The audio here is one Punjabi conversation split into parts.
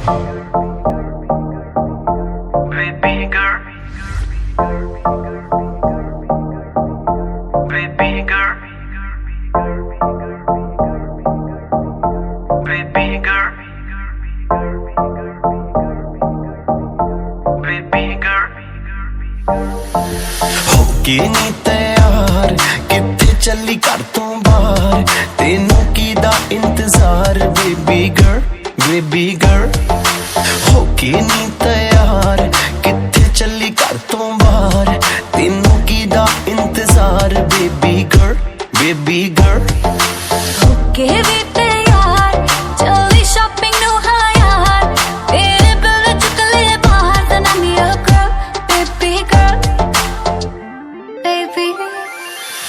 Baby girl, baby girl, baby girl, baby girl. होके नी तैयार किथे चली घर तो बाहर तेनू कीदा इंतजार बेबी गर्ल बेबी गर्ल होके नी तैयार किथे चली घर तो बाहर तेनू कीदा इंतजार बेबी गर्ल बेबी गर्ल होके भी तैयार चली शॉपिंग नु हाँ यार तेरे बिल चुक ले बाहर then I'm your girl baby girl baby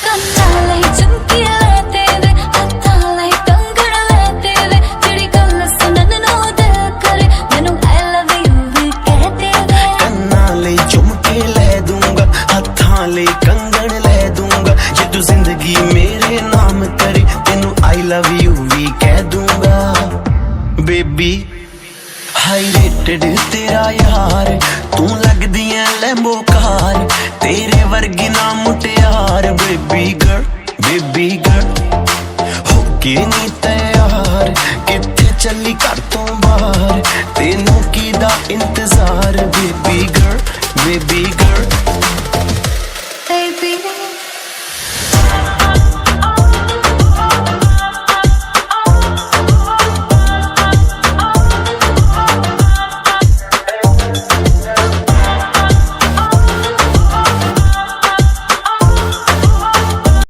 ਕੰਨਾਂ ਲਈ ਝੁਮਕੀ ਲੈ ਤੇਰੇ ਹੱਥਾਂ ਲਈ ਕੰਗਣ ਲੈ ਤੇਰੇ ਜਿਹੜੀ ਗੱਲ ਸੁਣਨ ਨੂੰ ਦਿਲ ਕਰੇ ਮੈਨੂੰ I love you ਵੀ ਕਹਿ ਤੇਰੇ ਕੰਨਾਂ ਲਈ ਝੁਮਕੇ ਲੈ ਦੂੰਗਾ ਹੱਥਾਂ ਲਈ ਕੰਗਣ ਲੈ ਦੂੰਗਾ ਜੇ ਤੂੰ ਜ਼ਿੰਦਗੀ ਮੇਰੇ ਨਾਮ ਕਰੇ ਤੈਨੂੰ I love you ਵੀ ਕਹਿ ਦੂੰਗਾ ਬੇਬੀ ਹਾਈ ਰੇਟਡ ਤੇਰਾ ਯਾਰ ਤੂੰ ਲੱਗਦੀ ਐ ਲੈਂਬੋ ਕਾਰ ਤੇਰੇ ਵਰਗੀ ਨਾ ਮੁਟਿਆਰ ਬੇਬੀ ਗਰਲ ਹੋਕੇ ਨੀ ਤੈयार ਕਿੱਥੇ ਚੱਲੀ ਘਰ ਤੋਂ ਬਾਹਰ ਤੈਨੂੰ ਕੀਦਾ ਇੰਤਜ਼ਾਰ ਬੇਬੀ ਗਰਲ